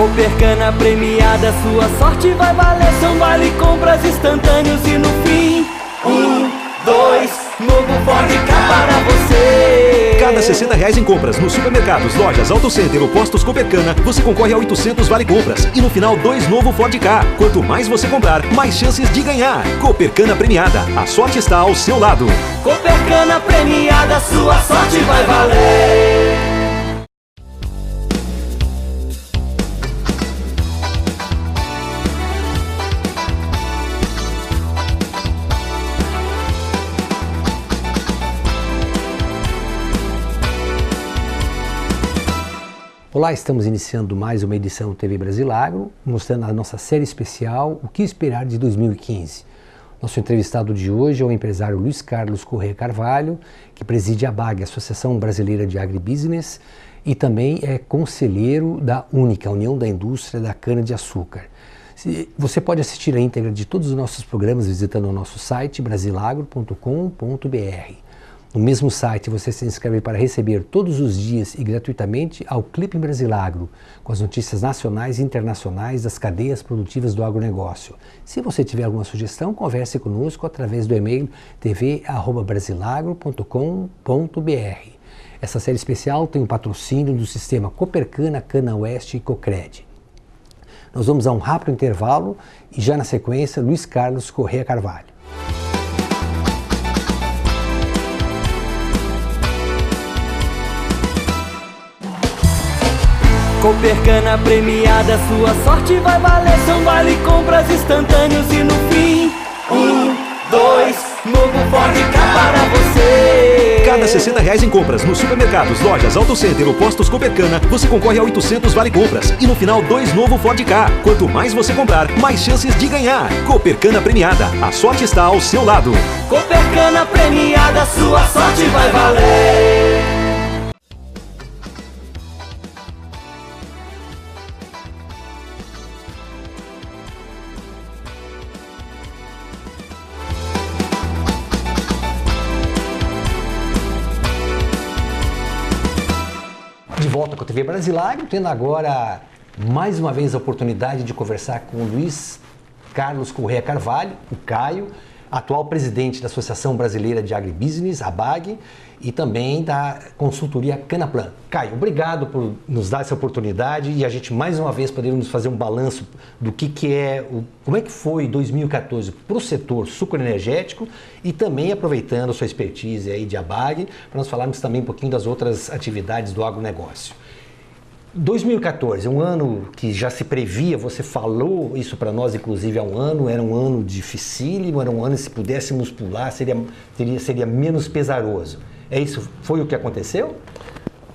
Copercana premiada, sua sorte vai valer. São vale compras instantâneos e no fim 1, 2, novo Ford Ka para você. Cada R$60 em compras nos supermercados, lojas, Auto Center ou postos Copercana, você concorre a 800 vale compras e no final 2 novo Ford Ka. Quanto mais você comprar, mais chances de ganhar. Copercana premiada, a sorte está ao seu lado. Copercana premiada, sua sorte vai valer. Olá, estamos iniciando mais uma edição do TV Brasilagro, mostrando a nossa série especial O que esperar de 2015. Nosso entrevistado de hoje é o empresário Luiz Carlos Corrêa Carvalho, que preside a ABAG, Associação Brasileira de Agribusiness, e também é conselheiro da UNICA, a União da Indústria da Cana-de-Açúcar. Você pode assistir a íntegra de todos os nossos programas visitando o nosso site brasilagro.com.br. No mesmo site você se inscreve para receber todos os dias e gratuitamente ao Clipe Brasilagro, com as notícias nacionais e internacionais das cadeias produtivas do agronegócio. Se você tiver alguma sugestão, converse conosco através do e-mail tv@brasilagro.com.br. Essa série especial tem o patrocínio do sistema Copercana, Cana Oeste e Cocred. Nós vamos a um rápido intervalo e já na sequência Luiz Carlos Corrêa Carvalho. Copercana premiada, sua sorte vai valer. São vale compras instantâneos e no fim 1, 2, novo Ford Ka para você. Cada R$60 em compras nos supermercados, lojas, Auto Center ou postos Copercana, você concorre a 800 vale compras e no final 2 novo Ford Ka. Quanto mais você comprar, mais chances de ganhar. Copercana premiada, a sorte está ao seu lado. Copercana premiada, sua sorte vai valer. De volta com a TV Brasilagro, tendo agora mais uma vez a oportunidade de conversar com o Luiz Carlos Corrêa Carvalho, o Caio, atual presidente da Associação Brasileira de Agribusiness, ABAG, e também da consultoria Canaplan. Caio, obrigado por nos dar essa oportunidade e a gente mais uma vez podermos fazer um balanço do que é, como é que foi 2014 para o setor sucroenergético e também aproveitando a sua expertise aí de ABAG, para nós falarmos também um pouquinho das outras atividades do agronegócio. 2014, um ano que já se previa, você falou isso para nós inclusive há um ano, era um ano dificílimo, era um ano que se pudéssemos pular seria menos pesaroso. É isso? Foi o que aconteceu?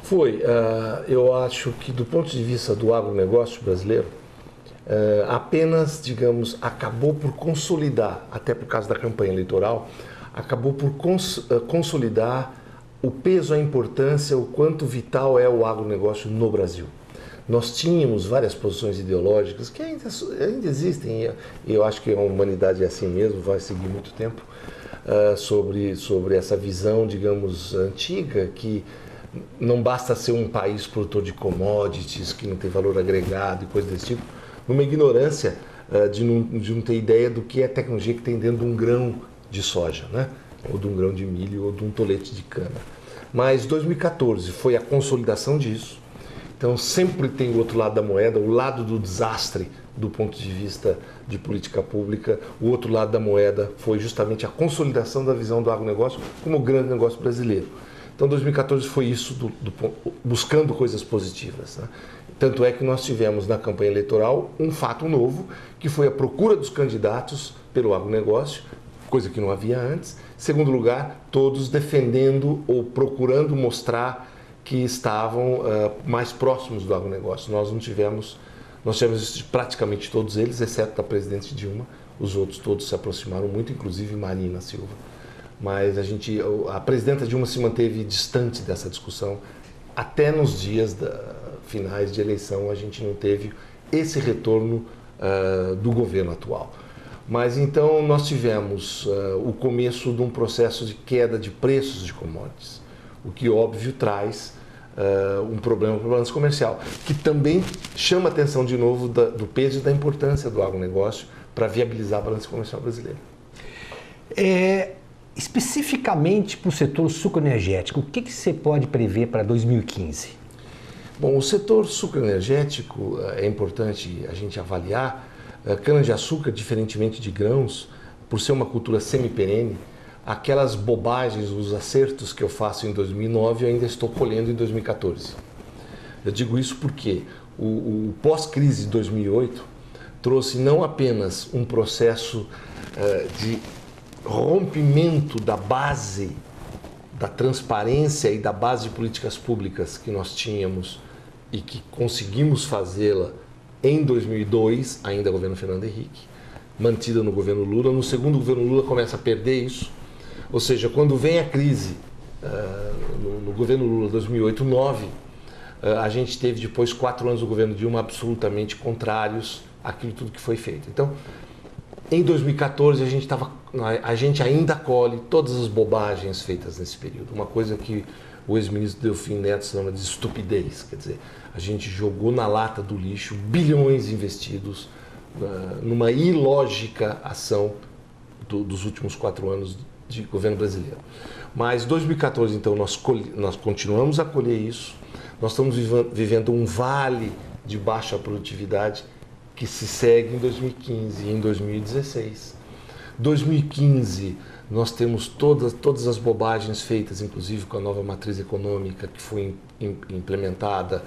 Foi. Eu acho que do ponto de vista do agronegócio brasileiro, apenas, digamos, acabou por consolidar, até por causa da campanha eleitoral, acabou por consolidar o peso, a importância, o quanto vital é o agronegócio no Brasil. Nós tínhamos várias posições ideológicas que ainda existem, e eu acho que a humanidade é assim mesmo, vai seguir muito tempo, sobre essa visão, digamos, antiga, que não basta ser um país produtor de commodities, que não tem valor agregado e coisas desse tipo, numa ignorância de não ter ideia do que é tecnologia que tem dentro de um grão de soja, né? Ou de um grão de milho, ou de um tolete de cana. Mas 2014 foi a consolidação disso. Então sempre tem o outro lado da moeda, o lado do desastre do ponto de vista de política pública. O outro lado da moeda foi justamente a consolidação da visão do agronegócio como grande negócio brasileiro. Então 2014 foi isso, buscando coisas positivas, né? Tanto é que nós tivemos na campanha eleitoral um fato novo, que foi a procura dos candidatos pelo agronegócio, coisa que não havia antes. Segundo lugar, todos defendendo ou procurando mostrar que estavam mais próximos do agronegócio. Nós tivemos praticamente todos eles, exceto a presidente Dilma. Os outros todos se aproximaram muito, inclusive Marina Silva. Mas a presidenta Dilma se manteve distante dessa discussão. Até nos dias finais de eleição a gente não teve esse retorno do governo atual. Mas então nós tivemos o começo de um processo de queda de preços de commodities, o que óbvio traz um problema para o balanço comercial, que também chama a atenção de novo do peso e da importância do agronegócio para viabilizar o balanço comercial brasileiro. Especificamente para o setor sucroenergético, o que você pode prever para 2015? Bom, o setor sucroenergético é importante a gente avaliar. Cana-de-açúcar, diferentemente de grãos, por ser uma cultura semi-perene, aquelas bobagens, os acertos que eu faço em 2009, eu ainda estou colhendo em 2014. Eu digo isso porque o pós-crise de 2008 trouxe não apenas um processo de rompimento da base da transparência e da base de políticas públicas que nós tínhamos e que conseguimos fazê-la em 2002, ainda governo Fernando Henrique, mantida no governo Lula. No segundo governo Lula começa a perder isso. Ou seja, quando vem a crise no governo Lula 2008-2009, a gente teve depois 4 anos do governo Dilma absolutamente contrários àquilo tudo que foi feito. Então, em 2014 a gente ainda colhe todas as bobagens feitas nesse período. Uma coisa que o ex-ministro Delfim Neto chama de estupidez, quer dizer, a gente jogou na lata do lixo bilhões investidos numa ilógica ação dos últimos 4 anos de governo brasileiro. Mas 2014, então, nós continuamos a colher isso. Nós estamos vivendo um vale de baixa produtividade que se segue em 2015 e em 2016. 2015, nós temos todas as bobagens feitas, inclusive com a nova matriz econômica que foi implementada,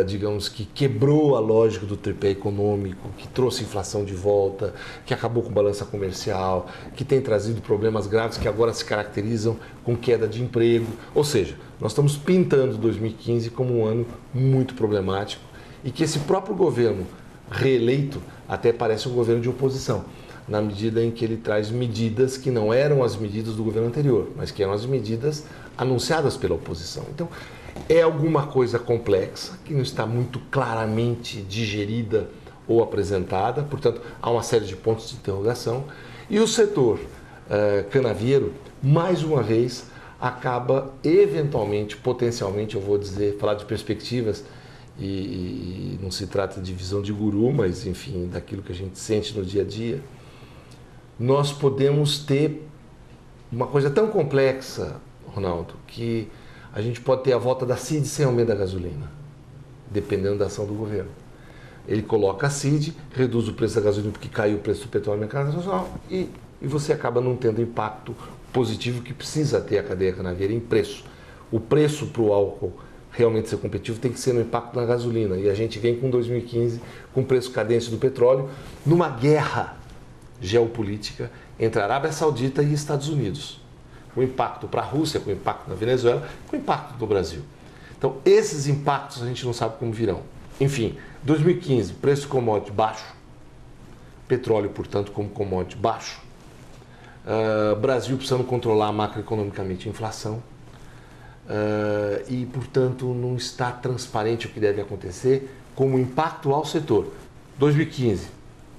digamos que quebrou a lógica do tripé econômico, que trouxe inflação de volta, que acabou com balança comercial, que tem trazido problemas graves que agora se caracterizam com queda de emprego. Ou seja, nós estamos pintando 2015 como um ano muito problemático e que esse próprio governo reeleito até parece um governo de oposição, na medida em que ele traz medidas que não eram as medidas do governo anterior, mas que eram as medidas anunciadas pela oposição. Então, é alguma coisa complexa, que não está muito claramente digerida ou apresentada, portanto, há uma série de pontos de interrogação. E o setor canavieiro, mais uma vez, acaba eventualmente, potencialmente, eu vou dizer, falar de perspectivas, e não se trata de visão de guru, mas, enfim, daquilo que a gente sente no dia a dia, nós podemos ter uma coisa tão complexa, Ronaldo, que a gente pode ter a volta da CID sem aumento da gasolina, dependendo da ação do governo. Ele coloca a CID, reduz o preço da gasolina porque caiu o preço do petróleo no mercado nacional e você acaba não tendo o impacto positivo que precisa ter a cadeia canavieira em preço. O preço para o álcool realmente ser competitivo tem que ser no impacto na gasolina. E a gente vem com 2015 com o preço cadente do petróleo numa guerra geopolítica entre a Arábia Saudita e Estados Unidos. Com impacto para a Rússia, com impacto na Venezuela, com impacto no Brasil. Então, esses impactos a gente não sabe como virão. Enfim, 2015, preço commodity baixo, petróleo, portanto, como commodity baixo, Brasil precisando controlar macroeconomicamente a inflação e, portanto, não está transparente o que deve acontecer como impacto ao setor. 2015,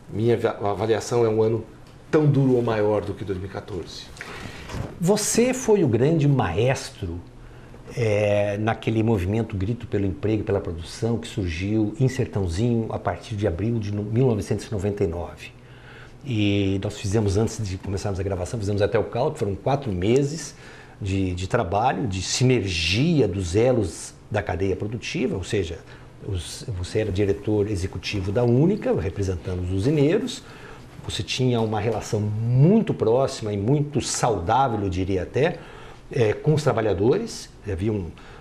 minha avaliação é um ano tão duro ou maior do que 2014. Você foi o grande maestro naquele movimento Grito pelo Emprego e pela Produção que surgiu em Sertãozinho a partir de abril de 1999. E nós fizemos, antes de começarmos a gravação, fizemos até o cálculo, foram 4 meses de trabalho, de sinergia dos elos da cadeia produtiva, ou seja, você era diretor executivo da Única, representando os usineiros, você tinha uma relação muito próxima e muito saudável, eu diria até, com os trabalhadores,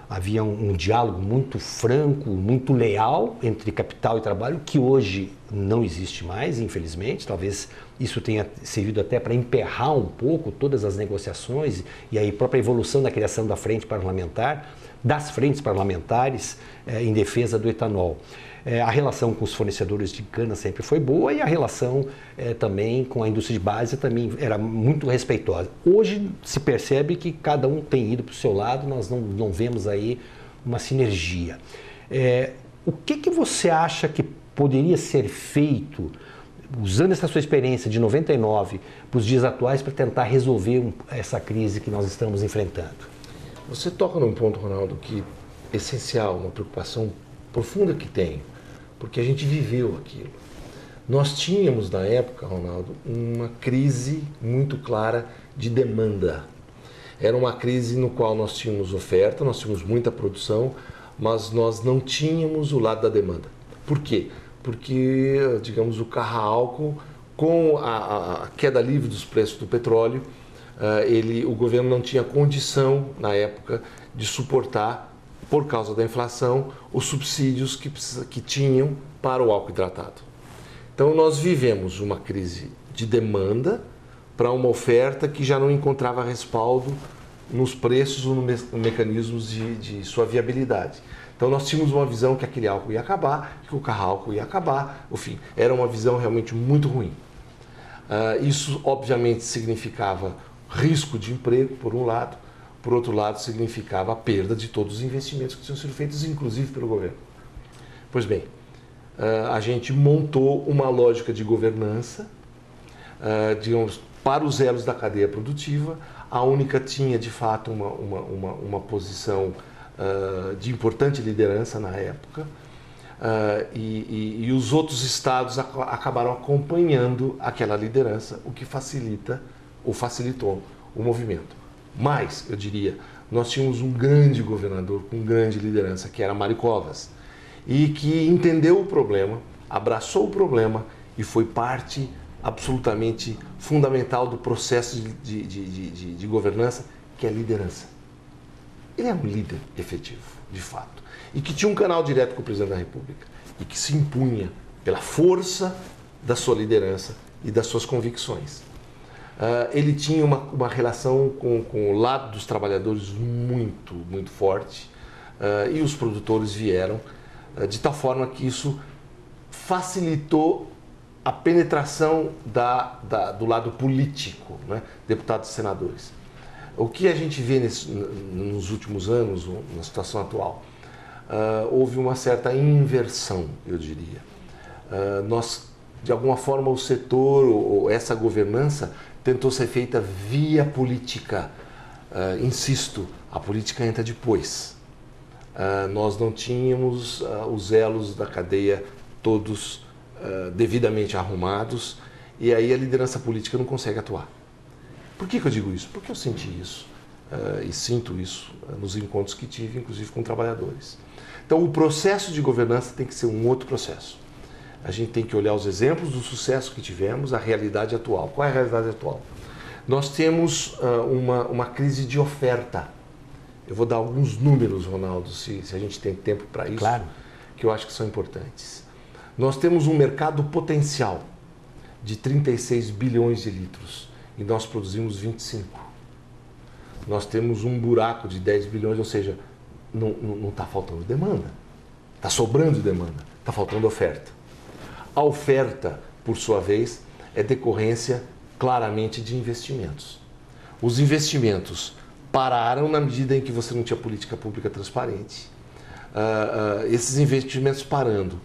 havia um diálogo muito franco, muito leal entre capital e trabalho, que hoje não existe mais, infelizmente. Talvez isso tenha servido até para emperrar um pouco todas as negociações e a própria evolução da criação da frente parlamentar, das frentes parlamentares em defesa do etanol. A relação com os fornecedores de cana sempre foi boa e a relação também com a indústria de base também era muito respeitosa. Hoje se percebe que cada um tem ido para o seu lado, nós não vemos aí uma sinergia. O que você acha que poderia ser feito, usando essa sua experiência de 99 para os dias atuais, para tentar resolver essa crise que nós estamos enfrentando? Você toca num ponto, Ronaldo, que essencial, uma preocupação profunda que tenho, porque a gente viveu aquilo. Nós tínhamos, na época, Ronaldo, uma crise muito clara de demanda. Era uma crise no qual nós tínhamos oferta, nós tínhamos muita produção, mas nós não tínhamos o lado da demanda. Por quê? Porque, digamos, o carro a álcool, com a queda livre dos preços do petróleo, o governo não tinha condição, na época, de suportar, por causa da inflação, os subsídios que tinham para o álcool hidratado. Então, nós vivemos uma crise de demanda para uma oferta que já não encontrava respaldo nos preços ou nos mecanismos de sua viabilidade. Então, nós tínhamos uma visão que aquele álcool ia acabar, que o carro álcool ia acabar, enfim, era uma visão realmente muito ruim. Isso, obviamente, significava risco de emprego, por um lado, por outro lado, significava a perda de todos os investimentos que tinham sido feitos, inclusive pelo governo. Pois bem, a gente montou uma lógica de governança, digamos, para os elos da cadeia produtiva. A Única tinha, de fato, uma posição de importante liderança na época, e os outros estados acabaram acompanhando aquela liderança, o que facilitou o movimento. Mas, eu diria, nós tínhamos um grande governador com grande liderança, que era Mário Covas, e que entendeu o problema, abraçou o problema e foi parte absolutamente fundamental do processo de governança, que é a liderança. Ele é um líder efetivo, de fato, e que tinha um canal direto com o presidente da República e que se impunha pela força da sua liderança e das suas convicções. Ele tinha uma relação com o lado dos trabalhadores muito, muito forte, e os produtores vieram de tal forma que isso facilitou a penetração do lado político, né? Deputados e senadores. O que a gente vê nos últimos anos, na situação atual, houve uma certa inversão, eu diria. De alguma forma, o setor, ou essa governança, tentou ser feita via política. Insisto, a política entra depois. Nós não tínhamos os elos da cadeia todos devidamente arrumados, e aí a liderança política não consegue atuar. Por que eu digo isso? Porque eu senti isso e sinto isso nos encontros que tive, inclusive com trabalhadores. Então, o processo de governança tem que ser um outro processo. A gente tem que olhar os exemplos do sucesso que tivemos, a realidade atual. Qual é a realidade atual? Nós temos uma crise de oferta. Eu vou dar alguns números, Ronaldo, se a gente tem tempo para isso, claro, que eu acho que são importantes. Nós temos um mercado potencial de 36 bilhões de litros e nós produzimos 25. Nós temos um buraco de 10 bilhões, ou seja, não está faltando demanda, está sobrando demanda, está faltando oferta. A oferta, por sua vez, é decorrência claramente de investimentos. Os investimentos pararam na medida em que você não tinha política pública transparente. Esses investimentos parando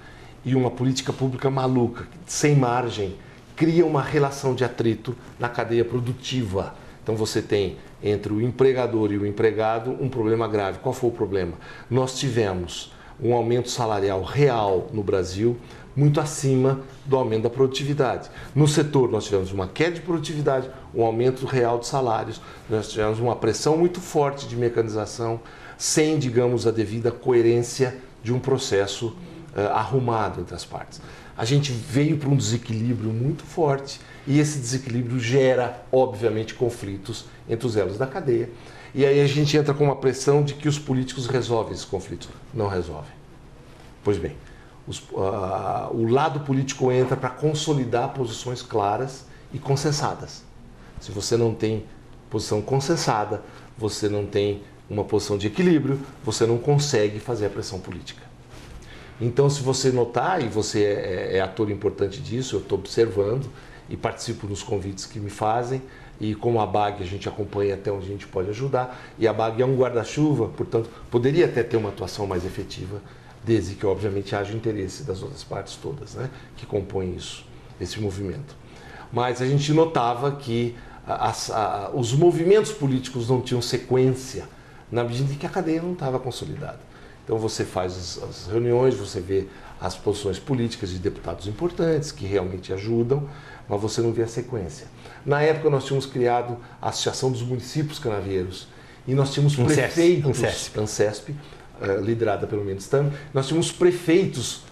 e uma política pública maluca, sem margem, cria uma relação de atrito na cadeia produtiva. Então você tem entre o empregador e o empregado um problema grave. Qual foi o problema? Nós tivemos um aumento salarial real no Brasil muito acima do aumento da produtividade. No setor nós tivemos uma queda de produtividade, um aumento real de salários, nós tivemos uma pressão muito forte de mecanização, sem, digamos, a devida coerência de um processo arrumado entre as partes. A gente veio para um desequilíbrio muito forte e esse desequilíbrio gera, obviamente, conflitos entre os elos da cadeia. E aí a gente entra com uma pressão de que os políticos resolvem esses conflitos. Não resolvem. Pois bem, o lado político entra para consolidar posições claras e consensadas. Se você não tem posição consensada, você não tem uma posição de equilíbrio, você não consegue fazer a pressão política. Então, se você notar, e você é ator importante disso, eu estou observando e participo dos convites que me fazem, e como a BAG a gente acompanha até onde a gente pode ajudar, e a BAG é um guarda-chuva, portanto, poderia até ter uma atuação mais efetiva, desde que, obviamente, haja interesse das outras partes todas, né, que compõem isso, esse movimento. Mas a gente notava que os movimentos políticos não tinham sequência, na medida em que a cadeia não estava consolidada. Então você faz as reuniões, você vê as posições políticas de deputados importantes que realmente ajudam, mas você não vê a sequência. Na época nós tínhamos criado a Associação dos Municípios Canavieiros e nós tínhamos prefeitos, ANSESP, liderada pelo Mendes Temer, nós tínhamos prefeitos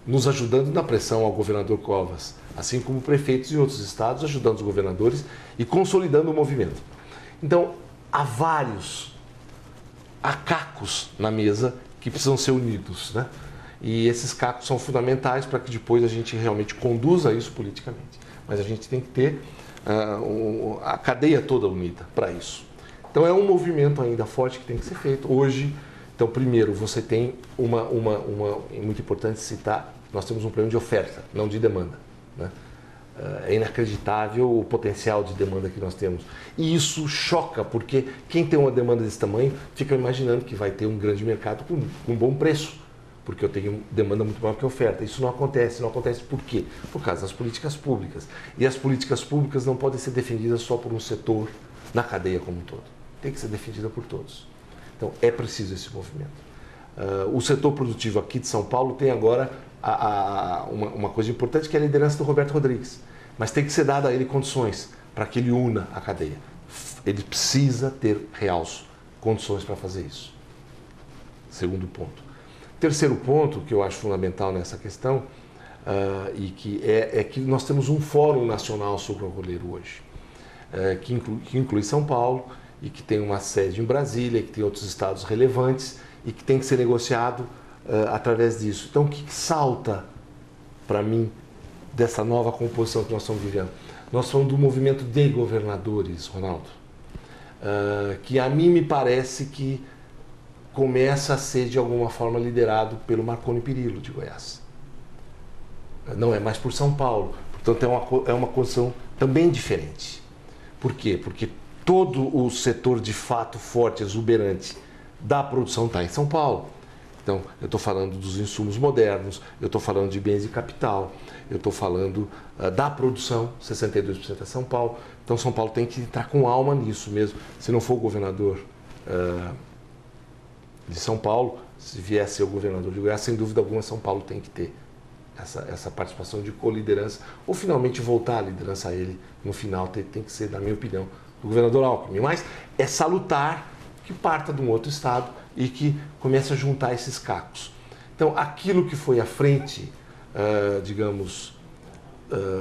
nos ajudando na pressão ao governador Covas, assim como prefeitos de outros estados ajudando os governadores e consolidando o movimento. Então, há cacos na mesa que precisam ser unidos, né? E esses cacos são fundamentais para que depois a gente realmente conduza isso politicamente. Mas a gente tem que ter a cadeia toda unida para isso. Então é um movimento ainda forte que tem que ser feito. Hoje, então primeiro você tem é muito importante citar, nós temos um problema de oferta, não de demanda, né? É inacreditável o potencial de demanda que nós temos. E isso choca, porque quem tem uma demanda desse tamanho fica imaginando que vai ter um grande mercado com um bom preço, porque eu tenho demanda muito maior que oferta. Isso não acontece. Não acontece por quê? Por causa das políticas públicas. E as políticas públicas não podem ser defendidas só por um setor na cadeia como um todo. Tem que ser defendida por todos. Então, é preciso esse movimento. O setor produtivo aqui de São Paulo tem agora uma coisa importante, que é a liderança do Roberto Rodrigues. Mas tem que ser dada a ele condições para que ele una a cadeia. Ele precisa ter, realço, condições para fazer isso. Segundo ponto. Terceiro ponto, que eu acho fundamental nessa questão, e que é que nós temos um Fórum Nacional Sucroalcooleiro hoje, que inclui São Paulo, e que tem uma sede em Brasília, que tem outros estados relevantes, e que tem que ser negociado através disso. Então, o que salta para mim dessa nova composição que nós estamos vivendo? Nós falamos do movimento de governadores, Ronaldo, que a mim me parece que começa a ser de alguma forma liderado pelo Marconi Perillo de Goiás. Não é mais por São Paulo, portanto é uma condição também diferente. Por quê? Porque todo o setor de fato forte, exuberante da produção está em São Paulo. Então, eu estou falando dos insumos modernos, eu estou falando de bens de capital, eu estou falando da produção, 62% é São Paulo. Então, São Paulo tem que entrar com alma nisso mesmo. Se não for o governador de São Paulo, se vier a ser o governador de Goiás, sem dúvida alguma, São Paulo tem que ter essa participação de coliderança, ou finalmente voltar a liderança a ele, no final tem que ser, na minha opinião, do governador Alckmin. Mas é salutar que parta de um outro estado e que comece a juntar esses cacos. Então, aquilo que foi à frente,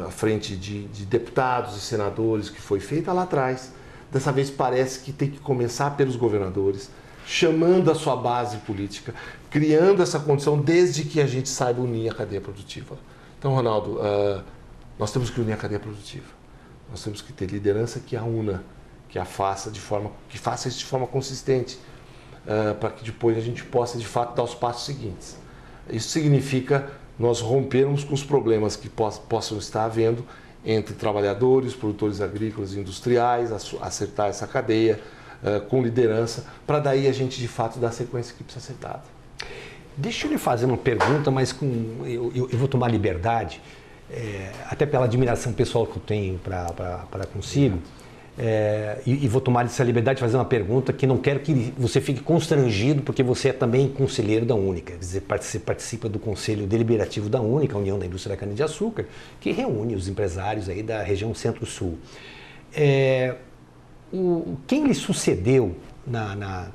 à frente de deputados e senadores, que foi feita lá atrás, dessa vez parece que tem que começar pelos governadores, chamando a sua base política, criando essa condição desde que a gente saiba unir a cadeia produtiva. Então, Ronaldo, nós temos que unir a cadeia produtiva. Nós temos que ter liderança que a una, que faça isso de forma consistente, para que depois a gente possa, de fato, dar os passos seguintes. Isso significa nós rompermos com os problemas que possam estar havendo entre trabalhadores, produtores agrícolas e industriais, acertar essa cadeia com liderança, para daí a gente, de fato, dar a sequência que precisa ser dada. Deixa eu lhe fazer uma pergunta, mas eu vou tomar liberdade, até pela admiração pessoal que eu tenho para consigo. E vou tomar essa liberdade de fazer uma pergunta que não quero que você fique constrangido, porque você é também conselheiro da Única, quer dizer, você participa do Conselho Deliberativo da Única, a União da Indústria da Cana-de-Açúcar, que reúne os empresários aí da região Centro-Sul. Quem lhe sucedeu na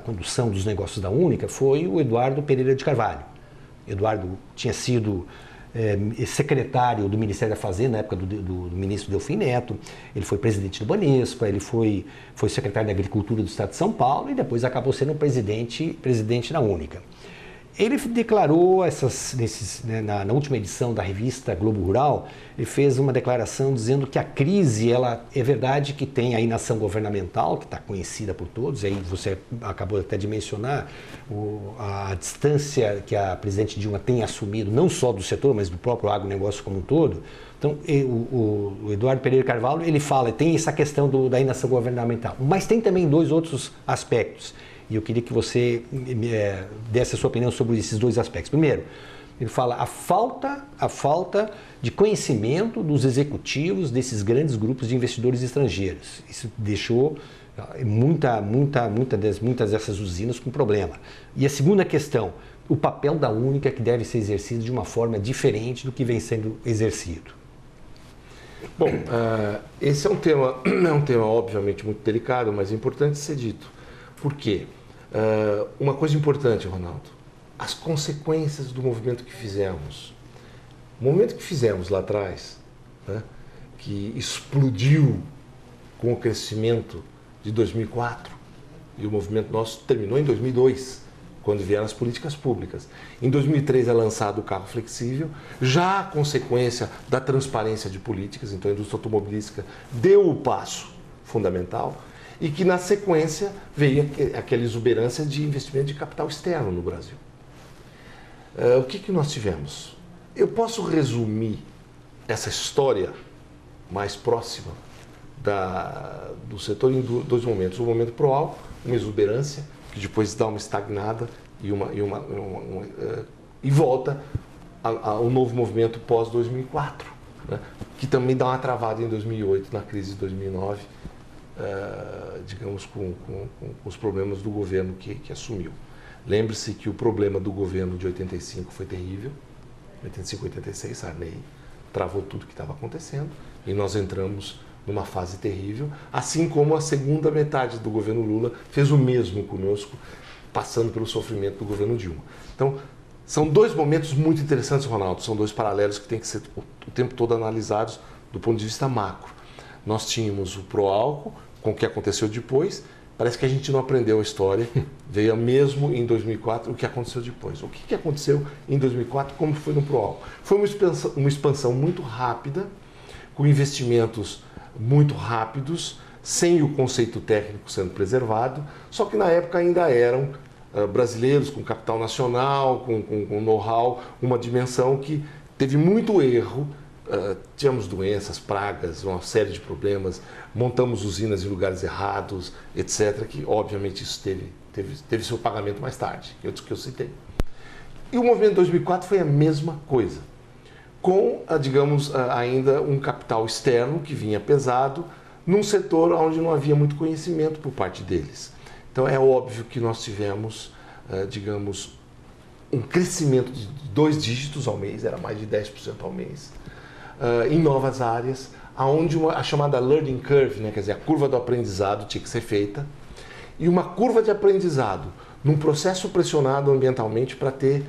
condução dos negócios da Única foi o Eduardo Pereira de Carvalho. Eduardo tinha sido secretário do Ministério da Fazenda na época do ministro Delfim Neto, ele foi presidente do Banespa, ele foi secretário da Agricultura do Estado de São Paulo e depois acabou sendo presidente da Única. Ele declarou, na última edição da revista Globo Rural, ele fez uma declaração dizendo que a crise, é verdade que tem a inação governamental, que está conhecida por todos, e aí você acabou até de mencionar a distância que a presidente Dilma tem assumido, não só do setor, mas do próprio agronegócio como um todo. Então, o Eduardo Pereira Carvalho, ele fala, tem essa questão da inação governamental, mas tem também dois outros aspectos. E eu queria que você desse a sua opinião sobre esses dois aspectos. Primeiro, Ele fala a falta de conhecimento dos executivos desses grandes grupos de investidores estrangeiros. Isso deixou muitas dessas usinas com problema. E a segunda questão, o papel da Única, que deve ser exercido de uma forma diferente do que vem sendo exercido. Bom, esse é um tema obviamente muito delicado, mas importante ser dito. Por quê? Uma coisa importante, Ronaldo, as consequências do movimento que fizemos. O movimento que fizemos lá atrás, né, que explodiu com o crescimento de 2004, e o movimento nosso terminou em 2002, quando vieram as políticas públicas. Em 2003 é lançado o carro flexível, já a consequência da transparência de políticas, então a indústria automobilística deu o passo fundamental, e que na sequência veio aquela exuberância de investimento de capital externo no Brasil. O que nós tivemos? Eu posso resumir essa história mais próxima do setor em dois momentos. Um momento pro álcool, uma exuberância, que depois dá uma estagnada e volta ao novo movimento pós-2004, né? Que também dá uma travada em 2008, na crise de 2009, digamos, com os problemas do governo que assumiu. Lembre-se que o problema do governo de 85 foi terrível, 85, 86, Sarney travou tudo que estava acontecendo e nós entramos numa fase terrível, assim como a segunda metade do governo Lula fez o mesmo conosco, passando pelo sofrimento do governo Dilma. Então, são dois momentos muito interessantes, Ronaldo, são dois paralelos que têm que ser o tempo todo analisados do ponto de vista macro. Nós tínhamos o pró-álcool, com o que aconteceu depois. Parece que a gente não aprendeu a história, veio mesmo em 2004 o que aconteceu depois. O que aconteceu em 2004, como foi no pró-álcool? Foi uma expansão muito rápida, com investimentos muito rápidos, sem o conceito técnico sendo preservado, só que na época ainda eram brasileiros com capital nacional, com know-how, uma dimensão que teve muito erro. Tínhamos doenças, pragas, uma série de problemas, montamos usinas em lugares errados, etc., que obviamente isso teve seu pagamento mais tarde, que eu citei. E o movimento de 2004 foi a mesma coisa, com, digamos, ainda um capital externo que vinha pesado, num setor onde não havia muito conhecimento por parte deles. Então é óbvio que nós tivemos, digamos, um crescimento de 2 dígitos ao mês, era mais de 10% ao mês, em novas áreas, onde a chamada learning curve, né, quer dizer, a curva do aprendizado tinha que ser feita, e uma curva de aprendizado num processo pressionado ambientalmente para ter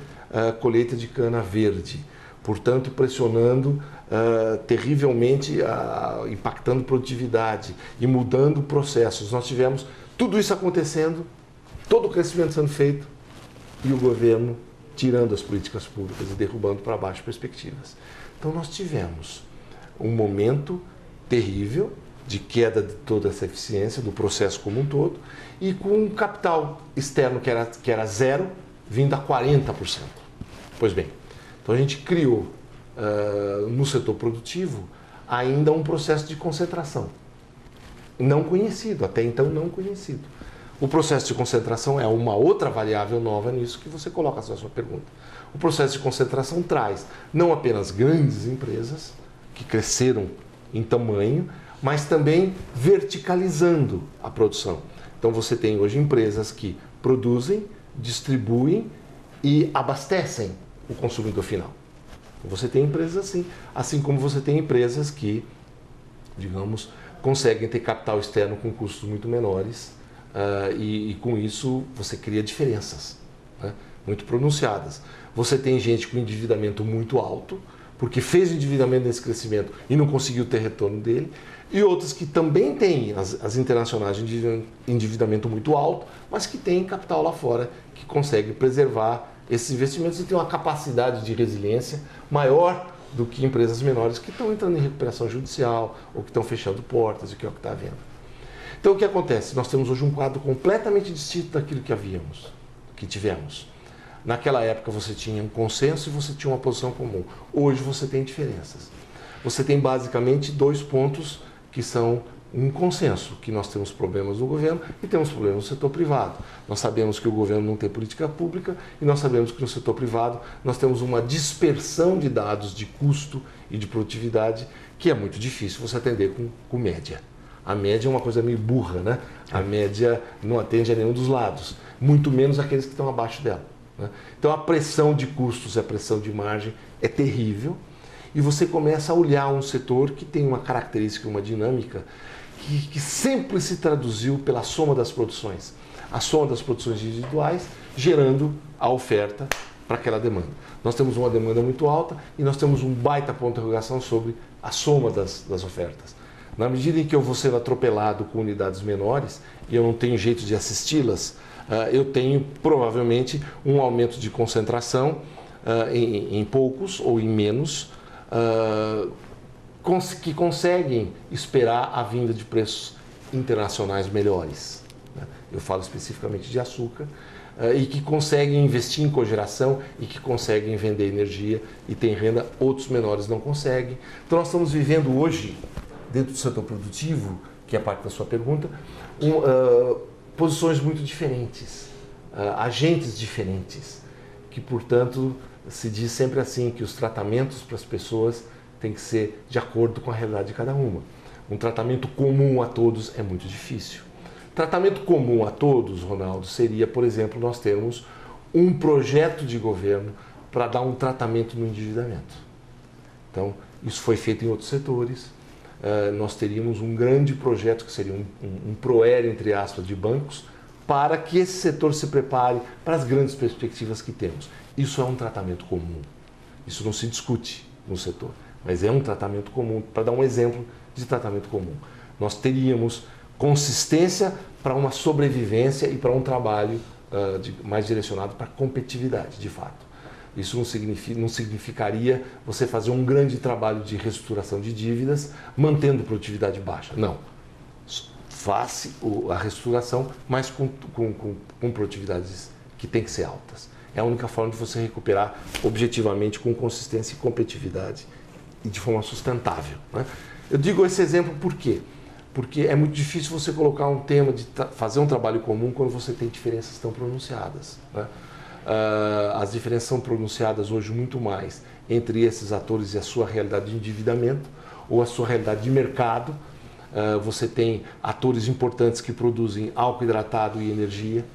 colheita de cana verde, portanto pressionando terrivelmente, impactando produtividade e mudando processos. Nós tivemos tudo isso acontecendo, todo o crescimento sendo feito e o governo tirando as políticas públicas e derrubando para baixo perspectivas. Então nós tivemos um momento terrível de queda de toda essa eficiência do processo como um todo e com um capital externo que era zero, vindo a 40%. Pois bem, então a gente criou no setor produtivo ainda um processo de concentração não conhecido, até então não conhecido. O processo de concentração é uma outra variável nova nisso que você coloca na sua pergunta. O processo de concentração traz não apenas grandes empresas que cresceram em tamanho, mas também verticalizando a produção. Então você tem hoje empresas que produzem, distribuem e abastecem o consumidor final. Você tem empresas assim como você tem empresas que, digamos, conseguem ter capital externo com custos muito menores e com isso você cria diferenças, né, muito pronunciadas. Você tem gente com endividamento muito alto, porque fez endividamento nesse crescimento e não conseguiu ter retorno dele, e outras que também têm, as internacionais, de endividamento muito alto, mas que têm capital lá fora, que consegue preservar esses investimentos e tem uma capacidade de resiliência maior do que empresas menores que estão entrando em recuperação judicial ou que estão fechando portas, o que é o que está havendo. Então o que acontece? Nós temos hoje um quadro completamente distinto daquilo que tivemos. Naquela época você tinha um consenso e você tinha uma posição comum. Hoje você tem diferenças. Você tem basicamente 2 pontos que são um consenso, que nós temos problemas no governo e temos problemas no setor privado. Nós sabemos que o governo não tem política pública e nós sabemos que no setor privado nós temos uma dispersão de dados de custo e de produtividade que é muito difícil você atender com média. A média é uma coisa meio burra, né? A média não atende a nenhum dos lados, muito menos aqueles que estão abaixo dela, né? Então a pressão de custos e a pressão de margem é terrível e você começa a olhar um setor que tem uma característica, uma dinâmica que sempre se traduziu pela soma das produções. A soma das produções individuais gerando a oferta para aquela demanda. Nós temos uma demanda muito alta e nós temos um baita ponto de interrogação sobre a soma das ofertas. Na medida em que eu vou sendo atropelado com unidades menores e eu não tenho jeito de assisti-las, eu tenho provavelmente um aumento de concentração em poucos ou em menos, que conseguem esperar a vinda de preços internacionais melhores. Eu falo especificamente de açúcar, e que conseguem investir em cogeração e que conseguem vender energia e tem renda, outros menores não conseguem. Então nós estamos vivendo hoje, dentro do setor produtivo, que é parte da sua pergunta, posições muito diferentes, agentes diferentes, que portanto se diz sempre assim, que os tratamentos para as pessoas têm que ser de acordo com a realidade de cada uma. Um tratamento comum a todos é muito difícil. Tratamento comum a todos, Ronaldo, seria, por exemplo, nós termos um projeto de governo para dar um tratamento no endividamento. Então, isso foi feito em outros setores. Nós teríamos um grande projeto, que seria um ProER, entre aspas, de bancos, para que esse setor se prepare para as grandes perspectivas que temos. Isso é um tratamento comum. Isso não se discute no setor, mas é um tratamento comum. Para dar um exemplo de tratamento comum, nós teríamos consistência para uma sobrevivência e para um trabalho mais direcionado para a competitividade, de fato. Isso não significaria você fazer um grande trabalho de reestruturação de dívidas mantendo produtividade baixa. Não. Faça a reestruturação, mas com produtividades que têm que ser altas. É a única forma de você recuperar objetivamente com consistência e competitividade e de forma sustentável, né? Eu digo esse exemplo por quê? Porque é muito difícil você colocar um tema de fazer um trabalho comum quando você tem diferenças tão pronunciadas, né? As diferenças são pronunciadas hoje muito mais entre esses atores e a sua realidade de endividamento ou a sua realidade de mercado. Você tem atores importantes que produzem álcool hidratado e energia,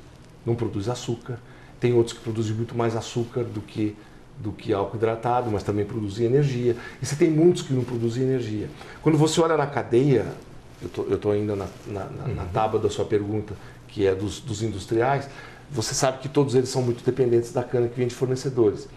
não produz açúcar. Tem outros que produzem muito mais açúcar do que álcool hidratado, mas também produzem energia. E você tem muitos que não produzem energia. Quando você olha na cadeia, eu estou ainda na tábua da sua pergunta, que é dos industriais, você sabe que todos eles são muito dependentes da cana que vem de fornecedores.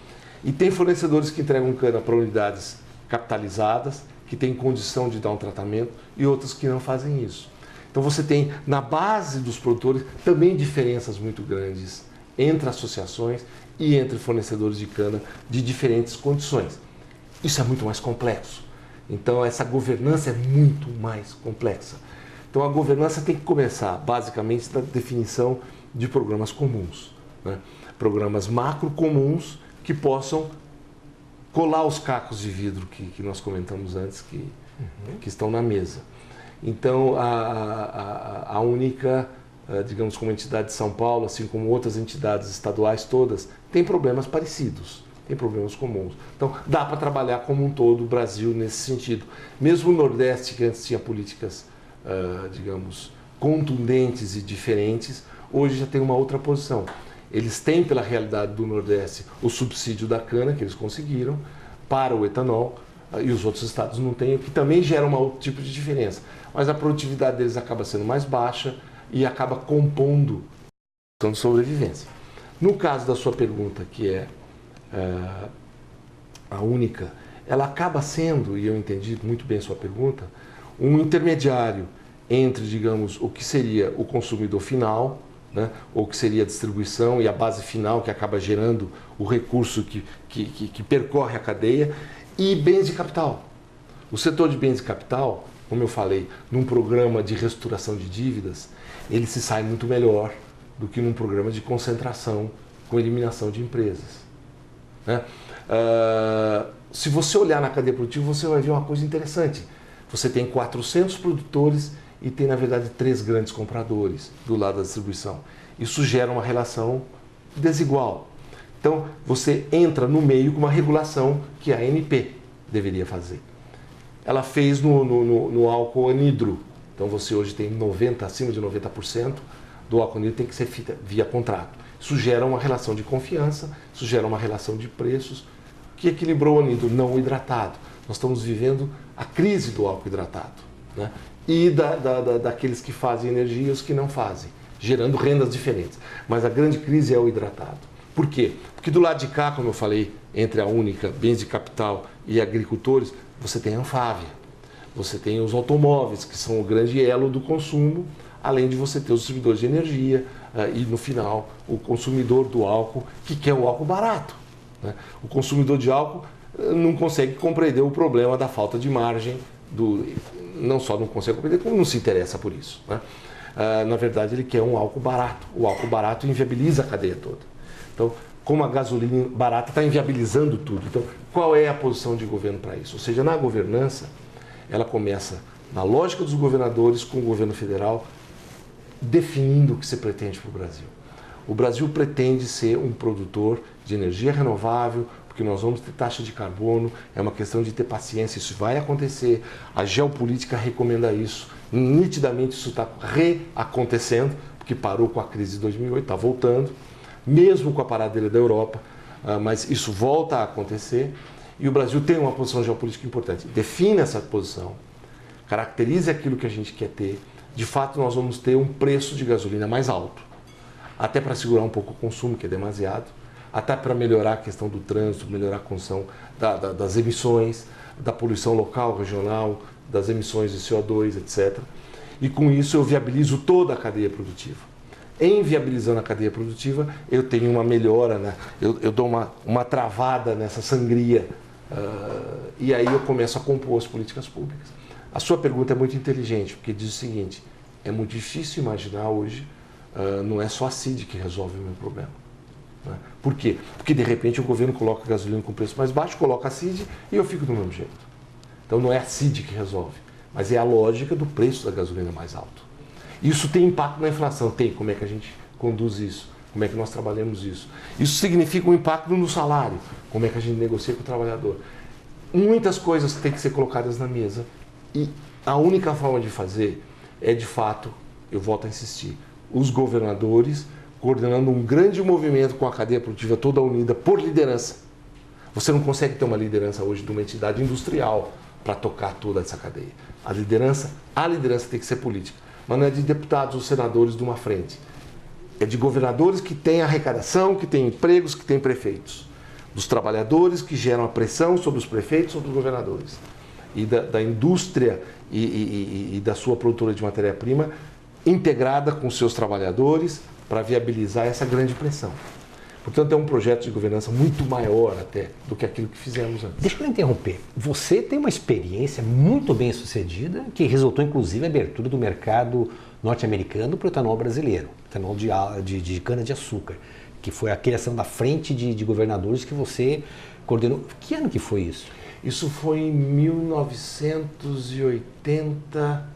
E tem fornecedores que entregam cana para unidades capitalizadas, que têm condição de dar um tratamento, e outros que não fazem isso. Então você tem, na base dos produtores, também diferenças muito grandes entre associações e entre fornecedores de cana de diferentes condições. Isso é muito mais complexo. Então essa governança é muito mais complexa. Então a governança tem que começar basicamente da definição de programas comuns, né? Programas macro comuns que possam colar os cacos de vidro que nós comentamos antes, que estão na mesa. Então a única, digamos, como entidade de São Paulo, assim como outras entidades estaduais todas, tem problemas parecidos, tem problemas comuns. Então dá para trabalhar como um todo o Brasil nesse sentido. Mesmo o Nordeste, que antes tinha políticas, digamos, contundentes e diferentes, hoje já tem uma outra posição. Eles têm, pela realidade do Nordeste, o subsídio da cana, que eles conseguiram, para o etanol, e os outros estados não têm, o que também gera um outro tipo de diferença. Mas a produtividade deles acaba sendo mais baixa e acaba compondo a questão de sobrevivência. No caso da sua pergunta, que é a única, ela acaba sendo, e eu entendi muito bem a sua pergunta, um intermediário entre, digamos, o que seria o consumidor final, né, ou que seria a distribuição e a base final, que acaba gerando o recurso que percorre a cadeia, e bens de capital. O setor de bens de capital, como eu falei, num programa de reestruturação de dívidas, ele se sai muito melhor do que num programa de concentração com eliminação de empresas, né? Se você olhar na cadeia produtiva, você vai ver uma coisa interessante. Você tem 400 produtores e tem, na verdade, 3 grandes compradores do lado da distribuição. Isso gera uma relação desigual. Então, você entra no meio com uma regulação que a ANP deveria fazer. Ela fez no álcool anidro. Então, você hoje tem acima de 90% do álcool anidro tem que ser feita via contrato. Isso gera uma relação de confiança, isso gera uma relação de preços que equilibrou o anidro, não o hidratado. Nós estamos vivendo a crise do álcool hidratado, né? E daqueles que fazem energia e os que não fazem, gerando rendas diferentes. Mas a grande crise é o hidratado. Por quê? Porque do lado de cá, como eu falei, entre a Única, bens de capital e agricultores, você tem a Anfávia, você tem os automóveis, que são o grande elo do consumo, além de você ter os distribuidores de energia e, no final, o consumidor do álcool, que quer o álcool barato, né? O consumidor de álcool não consegue compreender o problema da falta de margem, não só não consegue compreender, como não se interessa por isso, né? Na verdade, ele quer um álcool barato. O álcool barato inviabiliza a cadeia toda. Então, como a gasolina barata está inviabilizando tudo. Então, qual é a posição de governo para isso? Ou seja, na governança, ela começa na lógica dos governadores com o governo federal definindo o que se pretende para o Brasil. O Brasil pretende ser um produtor de energia renovável, porque nós vamos ter taxa de carbono, é uma questão de ter paciência, isso vai acontecer, a geopolítica recomenda isso, nitidamente isso está reacontecendo, porque parou com a crise de 2008, está voltando, mesmo com a paradeira da Europa, mas isso volta a acontecer, e o Brasil tem uma posição geopolítica importante. Define essa posição, caracterize aquilo que a gente quer ter, de fato nós vamos ter um preço de gasolina mais alto, até para segurar um pouco o consumo, que é demasiado, até para melhorar a questão do trânsito, melhorar a condição das emissões, da poluição local, regional, das emissões de CO2, etc. E com isso eu viabilizo toda a cadeia produtiva. Em viabilizando a cadeia produtiva, eu tenho uma melhora, né? Eu dou uma travada nessa sangria e aí eu começo a compor as políticas públicas. A sua pergunta é muito inteligente, porque diz o seguinte, é muito difícil imaginar hoje, não é só a CID que resolve o meu problema. Né? Por quê? Porque de repente o governo coloca a gasolina com preço mais baixo, coloca a CID e eu fico do mesmo jeito. Então não é a CID que resolve, mas é a lógica do preço da gasolina mais alto. Isso tem impacto na inflação? Tem. Como é que a gente conduz isso? Como é que nós trabalhamos isso? Isso significa um impacto no salário. Como é que a gente negocia com o trabalhador? Muitas coisas têm que ser colocadas na mesa e a única forma de fazer é, de fato, eu volto a insistir, os governadores coordenando um grande movimento com a cadeia produtiva toda unida por liderança. Você não consegue ter uma liderança hoje de uma entidade industrial para tocar toda essa cadeia. A liderança tem que ser política, mas não é de deputados ou senadores de uma frente. É de governadores que têm arrecadação, que têm empregos, que têm prefeitos. Dos trabalhadores que geram a pressão sobre os prefeitos, sobre os governadores. E da indústria e da sua produtora de matéria-prima integrada com seus trabalhadores para viabilizar essa grande pressão. Portanto, é um projeto de governança muito maior até do que aquilo que fizemos antes. Deixa eu interromper. Você tem uma experiência muito bem sucedida que resultou, inclusive, na abertura do mercado norte-americano para o etanol brasileiro, etanol de cana-de-açúcar, que foi a criação da frente de governadores que você coordenou. Que ano que foi isso? Isso foi em 1980.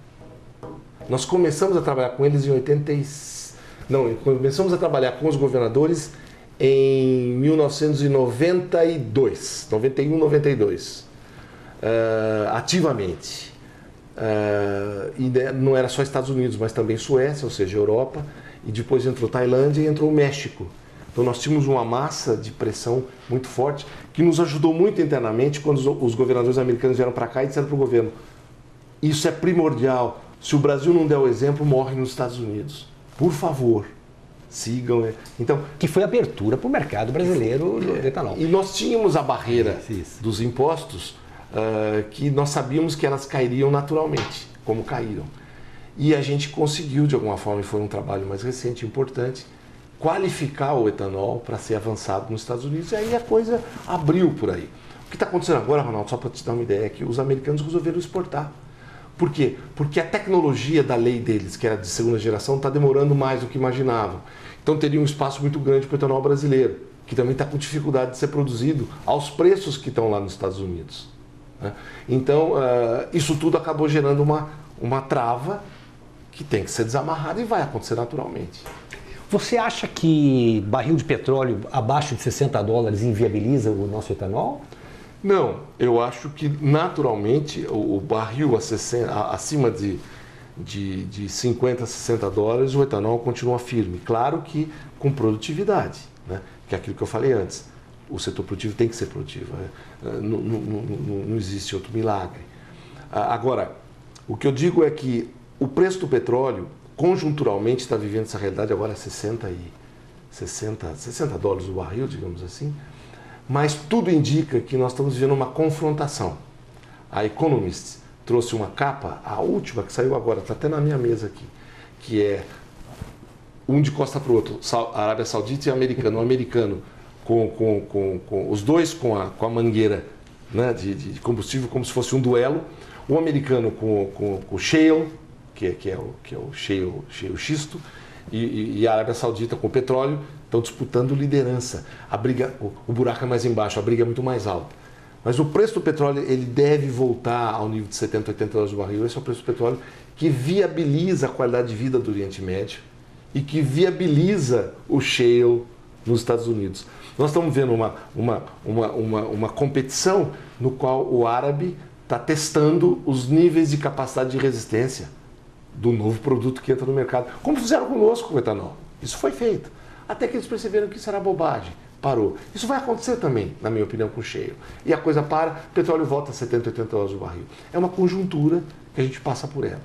Nós começamos a trabalhar com eles em 86. Não, começamos a trabalhar com os governadores em 1992, 91, 92, ativamente. E não era só Estados Unidos, mas também Suécia, ou seja, Europa, e depois entrou Tailândia e entrou o México. Então nós tínhamos uma massa de pressão muito forte que nos ajudou muito internamente quando os governadores americanos vieram para cá e disseram para o governo: isso é primordial, se o Brasil não der o exemplo, morre nos Estados Unidos. Por favor, sigam. Então, que foi a abertura para o mercado brasileiro do etanol. E nós tínhamos a barreira dos impostos, que nós sabíamos que elas cairiam naturalmente, como caíram. E a gente conseguiu, de alguma forma, e foi um trabalho mais recente, importante, qualificar o etanol para ser avançado nos Estados Unidos. E aí a coisa abriu por aí. O que está acontecendo agora, Ronaldo, só para te dar uma ideia, é que os americanos resolveram exportar. Por quê? Porque a tecnologia da lei deles, que era de segunda geração, está demorando mais do que imaginavam. Então teria um espaço muito grande para o etanol brasileiro, que também está com dificuldade de ser produzido aos preços que estão lá nos Estados Unidos. Né? Então, isso tudo acabou gerando uma trava que tem que ser desamarrado e vai acontecer naturalmente. Você acha que barril de petróleo abaixo de $60 inviabiliza o nosso etanol? Não, eu acho que naturalmente o barril acima de 50, $60, o etanol continua firme. Claro que com produtividade, né? Que é aquilo que eu falei antes. O setor produtivo tem que ser produtivo. Não existe outro milagre. Agora, o que eu digo é que o preço do petróleo, conjunturalmente, está vivendo essa realidade agora a $60 o barril, digamos assim. Mas tudo indica que nós estamos vivendo uma confrontação. A Economist trouxe uma capa, a última que saiu agora, está até na minha mesa aqui, que é um de costa para o outro, Arábia Saudita e americano. O americano com os dois com a mangueira, né, de combustível, como se fosse um duelo. O americano com o shale, que é o shale xisto, e a Arábia Saudita com o petróleo, estão disputando liderança. A briga, o buraco é mais embaixo, a briga é muito mais alta. Mas o preço do petróleo ele deve voltar ao nível de $70, $80 o barril. Esse é o preço do petróleo que viabiliza a qualidade de vida do Oriente Médio e que viabiliza o shale nos Estados Unidos. Nós estamos vendo uma competição no qual o árabe está testando os níveis de capacidade de resistência do novo produto que entra no mercado, como fizeram conosco com o etanol. Isso foi feito. Até que eles perceberam que isso era bobagem. Parou. Isso vai acontecer também, na minha opinião, com o shale. E a coisa para, o petróleo volta a $70, $80 o barril. É uma conjuntura que a gente passa por ela.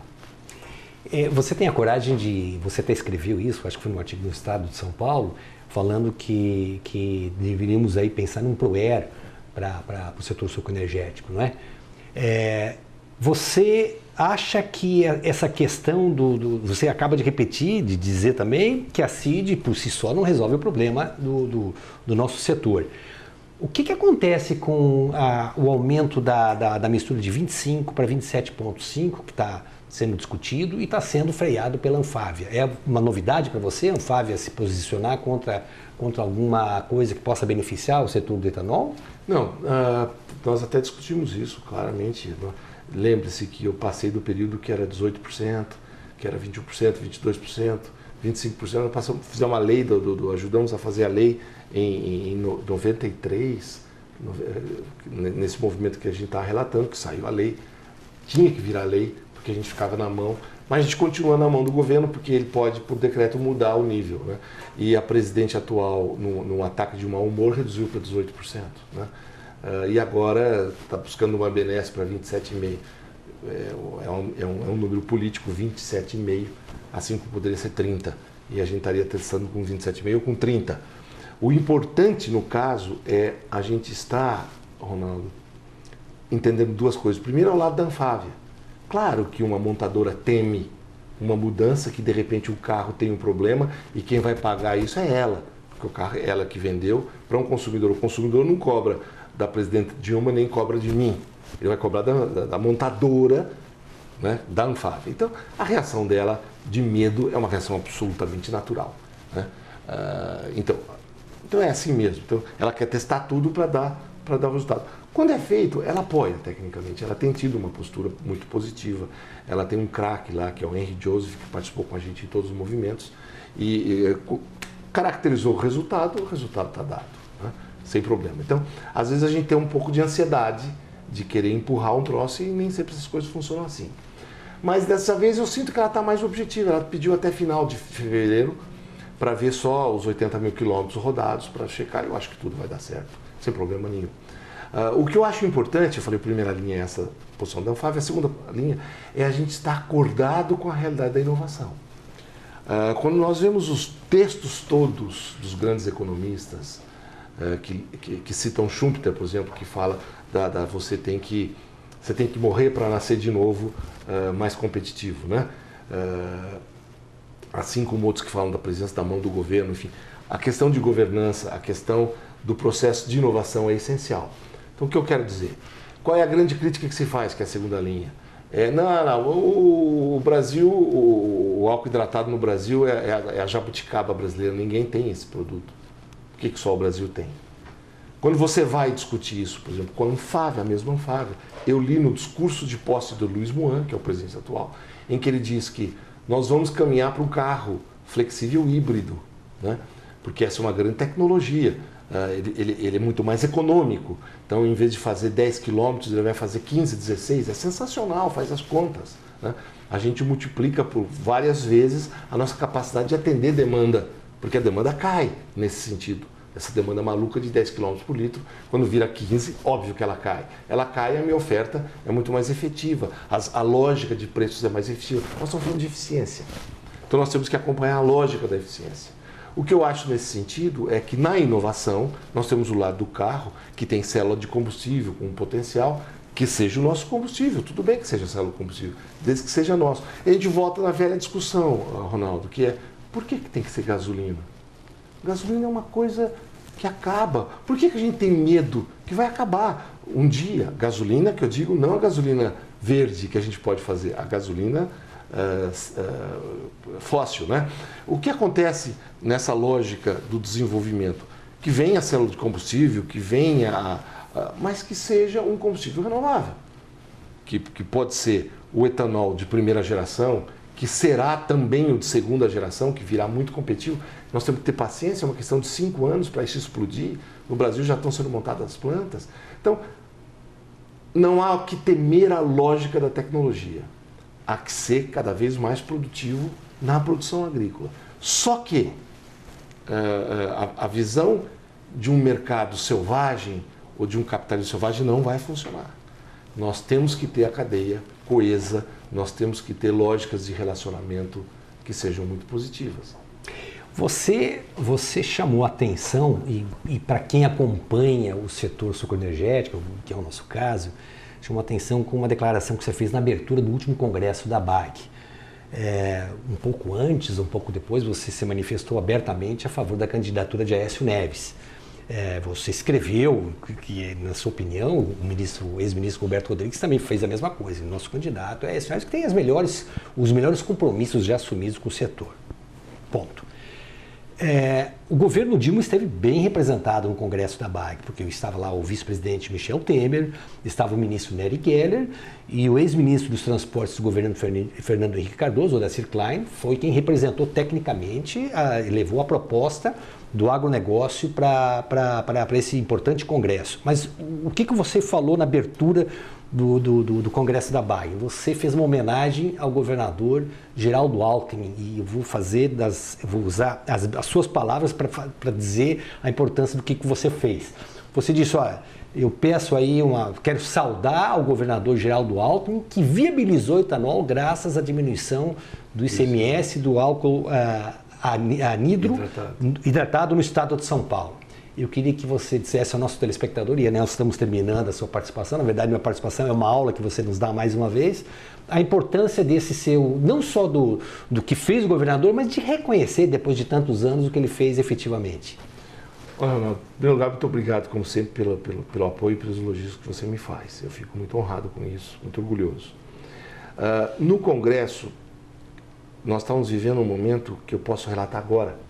Você tem a coragem de... Você até escreveu isso, acho que foi num artigo no Estado de São Paulo, falando que deveríamos aí pensar num PROER para o setor sucroenergético, não é? Você acha que essa questão você acaba de repetir, de dizer também que a CID por si só não resolve o problema do nosso setor. O que acontece com o aumento da mistura de 25 para 27,5 que está sendo discutido e está sendo freado pela Anfávia? É uma novidade para você, a Anfávia, se posicionar contra alguma coisa que possa beneficiar o setor do etanol? Não, nós até discutimos isso claramente. Lembre-se que eu passei do período que era 18%, que era 21%, 22%, 25%. Nós fizemos uma lei, ajudamos a fazer a lei em 93, nesse movimento que a gente está relatando, que saiu a lei, tinha que virar lei, porque a gente ficava na mão, mas a gente continua na mão do governo, porque ele pode, por decreto, mudar o nível, né? E a presidente atual, num ataque de mau humor, reduziu para 18%, né? E agora está buscando uma benesse para 27,5%. É um número político, 27,5%, assim como poderia ser 30%. E a gente estaria testando com 27,5% ou com 30%. O importante, no caso, é a gente estar, Ronaldo, entendendo duas coisas. Primeiro, ao lado da Anfávia. Claro que uma montadora teme uma mudança, que de repente o carro tem um problema e quem vai pagar isso é ela. Porque o carro é ela que vendeu para um consumidor. O consumidor não cobra da presidente Dilma nem cobra de mim. Ele vai cobrar da montadora, né, da Anfávia. Então, a reação dela de medo é uma reação absolutamente natural, né? Então é assim mesmo. Então, ela quer testar tudo para dar o resultado. Quando é feito, ela apoia tecnicamente. Ela tem tido uma postura muito positiva. Ela tem um craque lá, que é o Henry Joseph, que participou com a gente em todos os movimentos e caracterizou o resultado está dado, né? Sem problema. Então, às vezes a gente tem um pouco de ansiedade de querer empurrar um troço e nem sempre essas coisas funcionam assim. Mas dessa vez eu sinto que ela está mais objetiva. Ela pediu até final de fevereiro para ver só os 80 mil quilômetros rodados para checar. Eu acho que tudo vai dar certo, sem problema nenhum. O que eu acho importante, eu falei, a primeira linha é essa posição da Anfávia, a segunda linha é a gente estar acordado com a realidade da inovação. Quando nós vemos os textos todos dos grandes economistas, que citam Schumpeter, por exemplo, que fala você tem que morrer para nascer de novo mais competitivo, né? Assim como outros que falam da presença da mão do governo, enfim. A questão de governança, a questão do processo de inovação é essencial. Então, o que eu quero dizer? Qual é a grande crítica que se faz, que é a segunda linha? O Brasil, o álcool hidratado no Brasil é a jabuticaba brasileira, ninguém tem esse produto. Por que só o Brasil tem? Quando você vai discutir isso, por exemplo, com a Anfávia, a mesma Anfávia, eu li no discurso de posse do Luiz Muan, que é o presidente atual, em que ele diz que nós vamos caminhar para um carro flexível híbrido, né? Porque essa é uma grande tecnologia. Ele é muito mais econômico. Então, em vez de fazer 10 km, ele vai fazer 15, 16. É sensacional, faz as contas, né? A gente multiplica por várias vezes a nossa capacidade de atender demanda, porque a demanda cai nesse sentido. Essa demanda maluca de 10 km por litro, quando vira 15, óbvio que ela cai. Ela cai e a minha oferta é muito mais efetiva. A lógica de preços é mais efetiva. Nós estamos falando de eficiência. Então nós temos que acompanhar a lógica da eficiência. O que eu acho nesse sentido é que na inovação, nós temos o lado do carro, que tem célula de combustível com um potencial, que seja o nosso combustível. Tudo bem que seja célula de combustível, desde que seja nosso. E a gente volta na velha discussão, Ronaldo, que é, por que tem que ser gasolina? Gasolina é uma coisa que acaba. Por que a gente tem medo que vai acabar? Um dia, gasolina, que eu digo, não a gasolina verde que a gente pode fazer, a gasolina fóssil, né? O que acontece nessa lógica do desenvolvimento? Que venha a célula de combustível, que venha mas que seja um combustível renovável. Que pode ser o etanol de primeira geração, que será também o de segunda geração, que virá muito competitivo. Nós temos que ter paciência, é uma questão de 5 anos para isso explodir. No Brasil já estão sendo montadas as plantas. Então, não há que temer a lógica da tecnologia. Há que ser cada vez mais produtivo na produção agrícola. Só que a visão de um mercado selvagem ou de um capitalismo selvagem não vai funcionar. Nós temos que ter a cadeia coesa, nós temos que ter lógicas de relacionamento que sejam muito positivas. Você chamou a atenção, e para quem acompanha o setor sucroenergético, que é o nosso caso, chamou a atenção com uma declaração que você fez na abertura do último congresso da BAG. Um pouco antes, um pouco depois, você se manifestou abertamente a favor da candidatura de Aécio Neves. Você escreveu que, na sua opinião, o ex-ministro Roberto Rodrigues também fez a mesma coisa. O nosso candidato é Aécio Neves, que tem os melhores compromissos já assumidos com o setor. Ponto. O governo Dilma esteve bem representado no Congresso da BAG, porque estava lá o vice-presidente Michel Temer, estava o ministro Nery Geller e o ex-ministro dos Transportes do governo Fernando Henrique Cardoso, Odacir Klein, foi quem representou tecnicamente e levou a proposta do agronegócio para esse importante congresso. Mas o que você falou na abertura do Congresso da BAG? Você fez uma homenagem ao governador Geraldo Alckmin e eu vou usar as suas palavras para dizer a importância do que você fez. Você disse, olha, eu peço aí quero saudar o governador Geraldo Alckmin, que viabilizou o etanol graças à diminuição do ICMS do álcool anidro hidratado no estado de São Paulo. Eu queria que você dissesse ao nosso telespectador, e nós estamos terminando a sua participação, na verdade minha participação é uma aula que você nos dá mais uma vez, a importância desse seu, não só do que fez o governador, mas de reconhecer depois de tantos anos o que ele fez efetivamente. Olha, Ronaldo, em primeiro lugar, muito obrigado, como sempre, pelo apoio e pelos elogios que você me faz. Eu fico muito honrado com isso, muito orgulhoso. No Congresso, nós estamos vivendo um momento que eu posso relatar agora.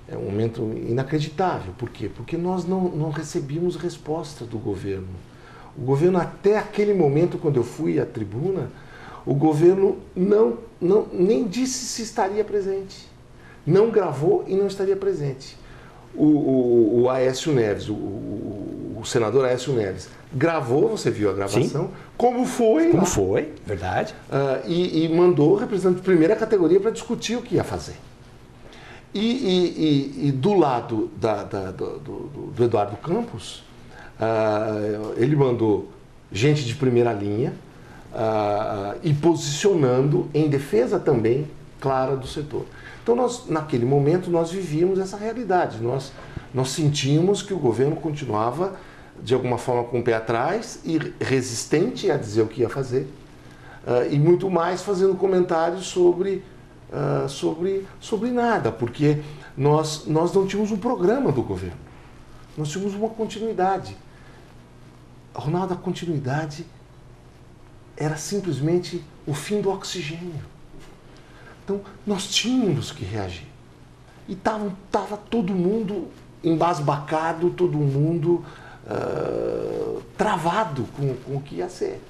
É um momento inacreditável. Por quê? Porque nós não recebíamos resposta do governo. O governo, até aquele momento, quando eu fui à tribuna, o governo nem disse se estaria presente. Não gravou e não estaria presente. O Aécio Neves, o senador Aécio Neves, gravou, você viu a gravação, como foi. Como foi, verdade. E mandou o representante de primeira categoria para discutir o que ia fazer. E do lado do Eduardo Campos, ele mandou gente de primeira linha e posicionando em defesa também clara do setor. Então, naquele momento, nós vivíamos essa realidade. Nós sentimos que o governo continuava, de alguma forma, com o pé atrás e resistente a dizer o que ia fazer. E muito mais fazendo comentários sobre nada, porque nós não tínhamos um programa do governo. Nós tínhamos uma continuidade. Ronaldo, a continuidade era simplesmente o fim do oxigênio. Então, nós tínhamos que reagir. E estava todo mundo embasbacado, todo mundo travado com o que ia ser.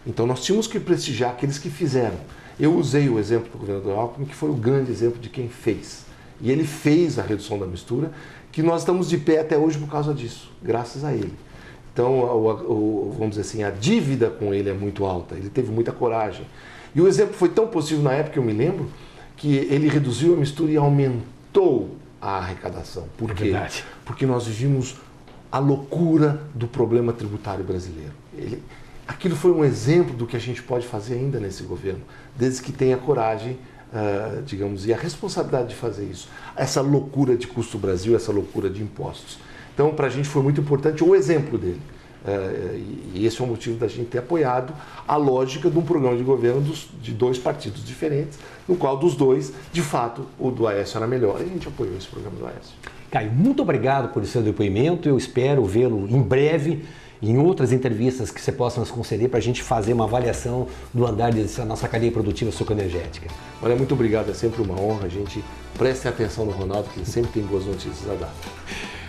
Então, nós tínhamos que prestigiar aqueles que fizeram. Eu usei o exemplo do governador Alckmin, que foi o grande exemplo de quem fez. E ele fez a redução da mistura, que nós estamos de pé até hoje por causa disso, graças a ele. Então, vamos dizer assim, a dívida com ele é muito alta, ele teve muita coragem. E o exemplo foi tão positivo na época, eu me lembro, que ele reduziu a mistura e aumentou a arrecadação. Por quê? Porque nós vivimos a loucura do problema tributário brasileiro. Aquilo foi um exemplo do que a gente pode fazer ainda nesse governo, desde que tenha coragem, digamos, e a responsabilidade de fazer isso. Essa loucura de custo Brasil, essa loucura de impostos. Então, para a gente foi muito importante o exemplo dele. E esse é o motivo da gente ter apoiado a lógica de um programa de governo de dois partidos diferentes, no qual dos dois, de fato, o do Aécio era melhor. E a gente apoiou esse programa do Aécio. Caio, muito obrigado por seu depoimento. Eu espero vê-lo em breve em outras entrevistas que você possa nos conceder para a gente fazer uma avaliação do andar dessa nossa cadeia produtiva sucroenergética. Olha, muito obrigado. É sempre uma honra. A gente preste atenção no Ronaldo, que ele sempre tem boas notícias a dar.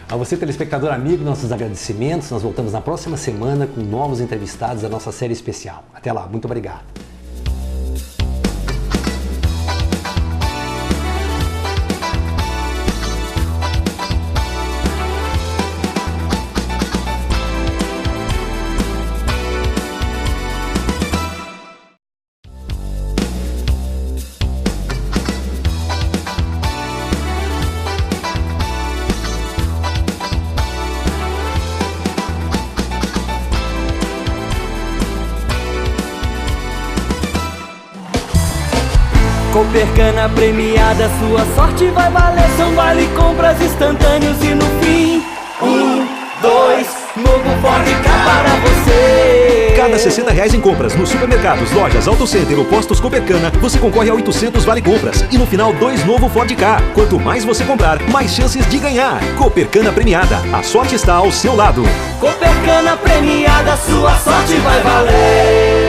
A você, telespectador amigo, nossos agradecimentos. Nós voltamos na próxima semana com novos entrevistados da nossa série especial. Até lá, muito obrigado. Copercana premiada, sua sorte vai valer. São vale compras instantâneos e no fim 1, 2, novo Ford Ka para você. Cada R$60 em compras nos supermercados, lojas, Auto Center ou postos Copercana, você concorre a 800 vale compras e no final 2 novo Ford Ka. Quanto mais você comprar, mais chances de ganhar. Copercana premiada, a sorte está ao seu lado. Copercana premiada, sua sorte vai valer.